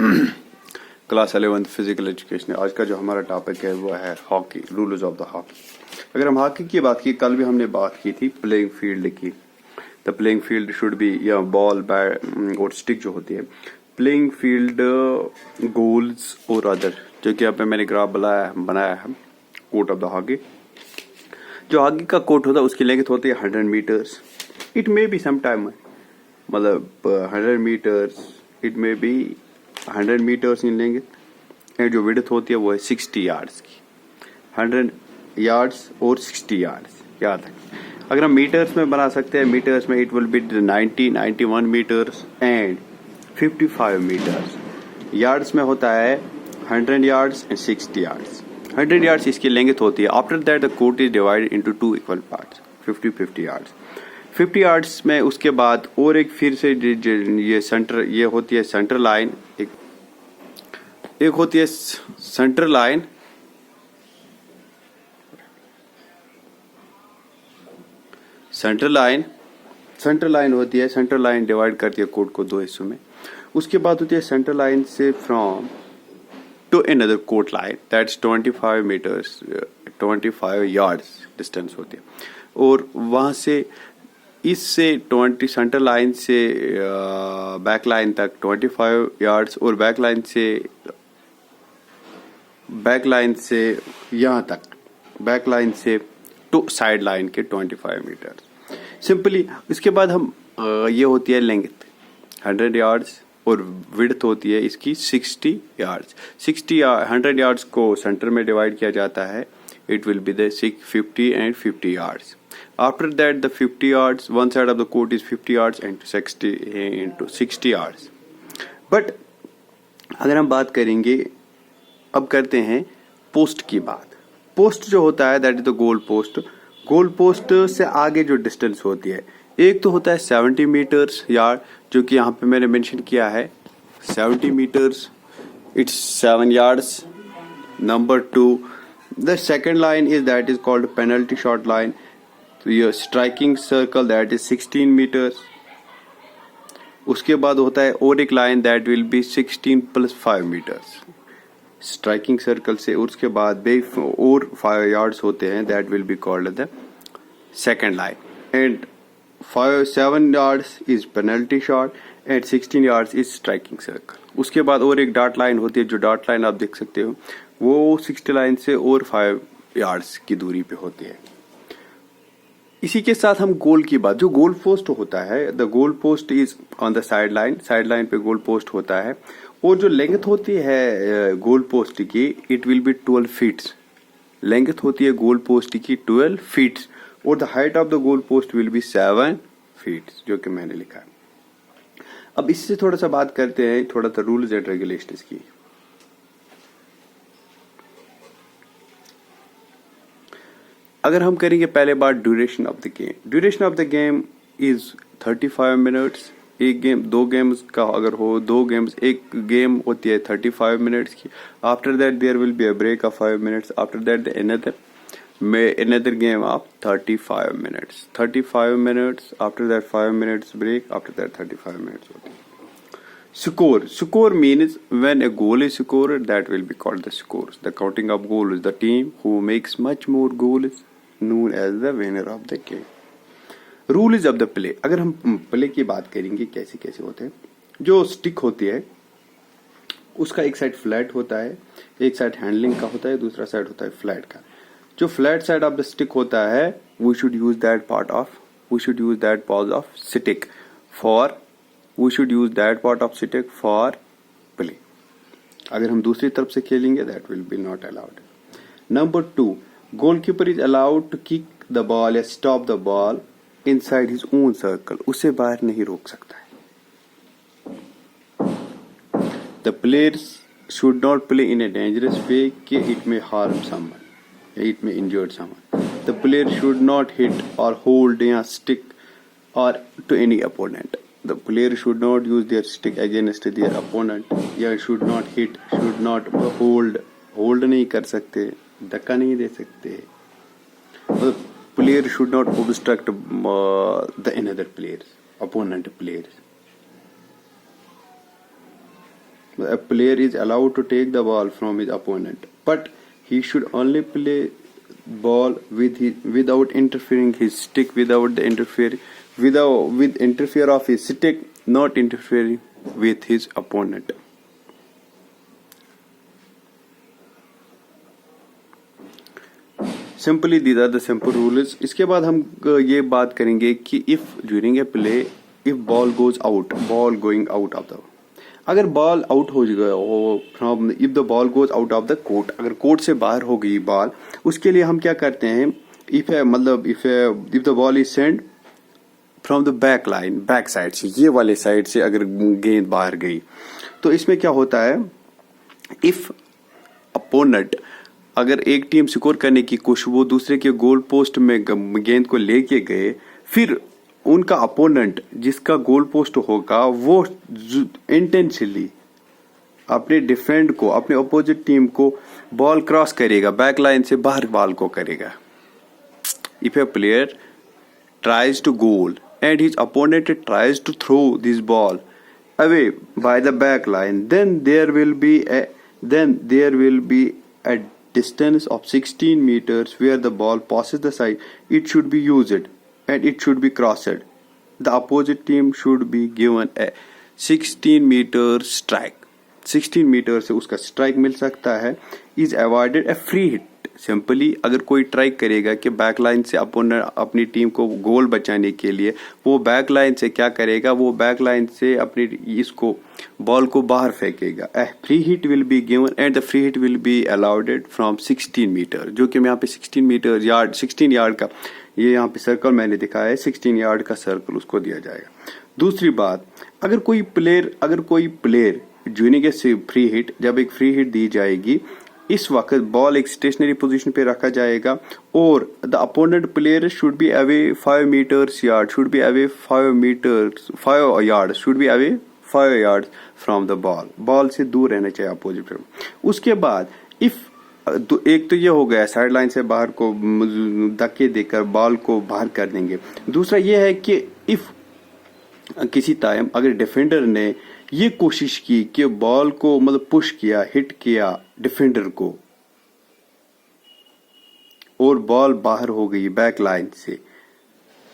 Class 11 physical education. आज का जो हमारा टॉपिक है वो है hockey, rules of the hockey. अगर हम हॉकी की बात की, कल भी हमने बात की थी प्लेइंग फील्ड की। The playing field should be या बॉल बैट और स्टिक जो होती है। प्लेइंग फील्ड गोल्स और अदर, जो कि यहाँ पे मैंने ग्राफ बनाया है कोर्ट ऑफ द हॉकी। जो हॉकी का कोर्ट होता है उसकी लेंथ होती है 100 metres. It may be some time, मतलब 100 metres, it may be 100 metres in length जो विड्थ होती है वो है 60 यार्ड्स की। 100 यार्ड्स और 60 यार्ड्स याद है। अगर हम मीटर्स में बना सकते हैं, मीटर्स में it will be 91 metres and 55 metres. Yards में होता है 100 यार्ड्स एंड 60 यार्ड्स। 100 यार्ड्स इसकी लेंथ होती है। After that the court is divided into 2 equal parts, 50 yards. 50 yards में उसके बाद और एक फिर से ये सेंटर, ये होती है सेंटर लाइन, एक होती है सेंटर लाइन, सेंटर लाइन होती है। सेंटर लाइन डिवाइड करती है कोर्ट को 2 हिस्सों में। उसके बाद होती है सेंटर लाइन से from to another court line, that's 25 metres, 25 yards distance होती है। और वहां से इससे 20 सेंटर लाइन से बैक लाइन तक 25 यार्ड्स और बैक लाइन से यहाँ तक, बैक लाइन से टू साइड लाइन के 25 मीटर सिंपली। इसके बाद हम ये होती है लेंथ 100 यार्ड्स और विड्थ होती है इसकी 60 यार्ड्स। 100 यार्ड्स को सेंटर में डिवाइड किया जाता है। It will be the 50 and 50 yards. After that the 50 yards, one side of the court is 50 yards and 60 yards. But अगर हम बात करेंगे, अब करते हैं पोस्ट की बात। पोस्ट जो होता है that is the goal post. Goal post से आगे जो डिस्टेंस होती है, एक तो होता है 70 मीटर्स यार्ड, जो कि यहाँ पे मैंने मेंशन किया है 70 metres, it's 7 yards. Number 2, the second line is that is called penalty shot line. So your striking circle that is 16 meters. उसके बाद होता है और एक line that will be 16 plus 5 meters. Striking circle से उसके बाद और 5 yards होते हैं, that will be called the second line. And 7 yards is penalty shot and 16 yards is striking circle. उसके बाद और एक डॉट लाइन होती है, जो डॉट लाइन आप देख सकते हो वो 60 लाइन से और 5 यार्ड्स की दूरी पे होती है। इसी के साथ हम गोल की बात, जो गोल पोस्ट होता है, the goal post is on the side line पे गोल पोस्ट होता है। और जो लेंथ होती है गोल पोस्ट की, it will be 12 feets. Length होती है गोल पोस्ट की 12 फीट्स और the height of the goal post will be 7 feets, जो कि मैंने लिखा है। अब इससे थोड़ा सा बात करते हैं, थोड़ा सा रूल्स एंड रेगुलेशंस की। अगर हम करेंगे पहले बात duration of the game. Duration of the game is 35 minutes. एक गेम, 2 गेम्स का अगर हो, 2 गेम्स, एक गेम होती है 35 मिनट्स की। After that there will be a break of 5 minutes. After that another game of 35 minutes. 35 minutes, after that 5 minutes break, after that 35 minutes. Score means when a goal is scored, that will be called the scores. The counting of goals, the team who makes much more goals known as the winner of the game. Rules of the play. अगर हम play की बात करेंगे कैसे कैसे होते हैं, जो स्टिक होती है उसका एक साइड फ्लैट होता है, एक साइड हैंडलिंग का होता है, दूसरा साइड होता है फ्लैट का। जो flat side of the stick होता है, we should use that part of stick for play. अगर हम दूसरी तरफ से खेलेंगे, that will be not allowed. Number 2, goalkeeper is allowed to kick the ball या stop the ball inside his own circle. उसे बाहर नहीं रोक सकता है। The players should not play in a dangerous way कि it may harm someone. It may injure someone. The player should not hit or hold a stick or to any opponent. The player should not use their stick against their opponent. या should not hit, should not hold नहीं कर सकते, धक्का नहीं दे सकते। The player should not obstruct the another players, opponent players. A player is allowed to take the ball from his opponent, but he should only play ball without interfering his stick, with interfere of his stick, not interfering with his opponent. Simply these are the simple rules. इसके बाद हम ये बात करेंगे कि if during a play if ball goes out, ball going out of the, अगर ball out हो गया हो from, if the ball goes out of the court, अगर कोर्ट से बाहर हो गई बॉल, उसके लिए हम क्या करते हैं, if the ball is send from the back line, back side से, ये वाले साइड से अगर गेंद बाहर गई, तो इसमें क्या होता है, इफ अपोनेंट, अगर एक टीम स्कोर करने की कोशिश, वो दूसरे के गोल पोस्ट में गेंद को लेके गए, फिर उनका अपोनेंट जिसका गोल पोस्ट होगा वो इंटेंशनली अपने डिफेंड को, अपने अपोजिट टीम को बॉल क्रॉस करेगा, बैक लाइन से बाहर बॉल को करेगा. If a player tries to goal and his opponent tries to throw this ball away by the back line, then there will be a distance of 16 meters where the ball passes the side. It should be used and it should be crossed. The opposite team should be given a 16-meter strike. 16 metre से उसका strike मिल सकता है. Is awarded a free hit. Simply अगर कोई try करेगा कि back line से अपनी टीम को गोल बचाने के लिए, वो बैक लाइन से क्या करेगा, वो बैक लाइन से अपनी इसको बॉल को बाहर फेंकेगा. A free hit will be given and the free hit will be allowed from 16 metre, जो कि यहाँ पे 16 मीटर यार्ड, 16 यार्ड का ये यहाँ पे सर्कल मैंने दिखाया है, 16 यार्ड का सर्कल उसको दिया जाएगा. दूसरी बात, अगर कोई player during a free hit, जब एक फ्री हिट दी जाएगी, इस वक्त बॉल एक स्टेशनरी पोजीशन पे रखा जाएगा और the opponent player should be away 5 metres yard, should be away 5 yard from the ball. Ball से दूर रहना चाहिए अपोजिट प्लेयर. उसके बाद इफ एक तो ये हो गया साइड लाइन से बाहर को धक्के देकर बॉल को बाहर कर देंगे. दूसरा ये है कि इफ किसी टाइम अगर डिफेंडर ने ये कोशिश की कि बॉल को पुश किया, हिट किया डिफेंडर को और बॉल बाहर हो गई बैक लाइन से,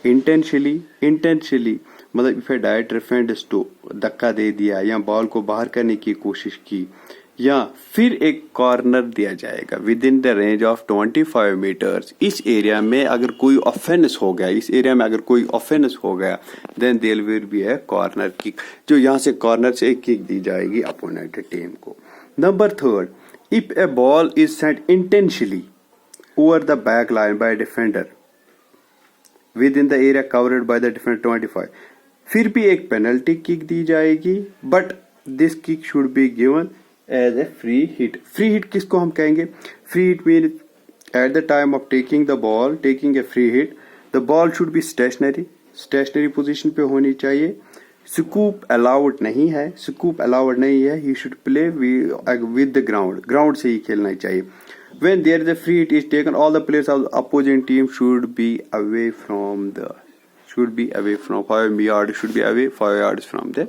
intentionally if a direct defenders to धक्का दे दिया या बॉल को बाहर करने की कोशिश की, या फिर एक कॉर्नर दिया जाएगा within the range of 25 metres. इस एरिया में अगर कोई ऑफेंस हो गया, then there will be a corner kick, जो यहाँ से कॉर्नर से एक किक दी जाएगी अपोनेंट टीम को. Number 3, if a ball is sent intentionally over the back line by defender within the area covered by the defender 25, फिर भी एक पेनल्टी किक दी जाएगी, but this kick should be given as a free hit. Free hit किसको हम कहेंगे? Free hit mean at the time of taking a free hit, the ball should be stationary position पे होनी चाहिए. Scoop allowed नहीं है, he should play with the ground से ही खेलना चाहिए. When there is a free hit is taken, all the players of opposing team should be away from 5 yards from the.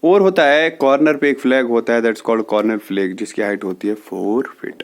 और होता है कॉर्नर पे एक फ्लैग होता है, दैट्स कॉल्ड कॉर्नर फ्लैग, जिसकी हाइट होती है 4 फीट.